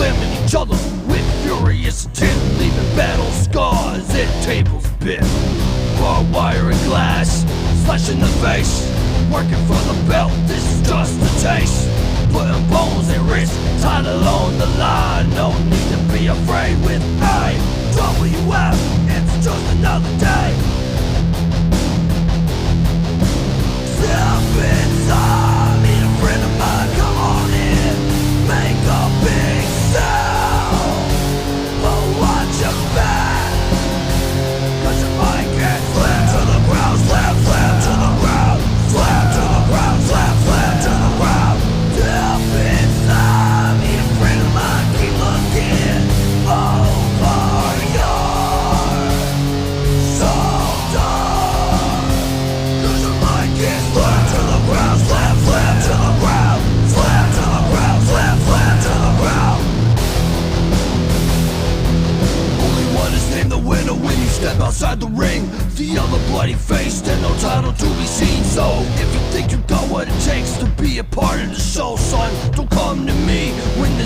slamming each other with furious intent, leaving battle scars and tables bent. Barbed wire and glass, slash in the face, working for the belt, this is just a taste. Putting bones and wrists tied along the line, no need to be afraid with IWF, it's just another day. Step inside, meet a friend of mine, come on in, make a big sound, but watch your back, cause you might get slammed to the ground, slam, slam to the ground, slam to the ground, slam, slam to the ground. Step inside, meet a friend of mine, keep looking over your shoulder, cause you might get slammed to the ground, slam, slam to the ground, slam to the ground, slam, slam to the ground. Only one is named the winner when you step outside the ring. The other bloody faced and no title to be seen. So if you think you got what it takes to be a part of the show, son, don't come to me when the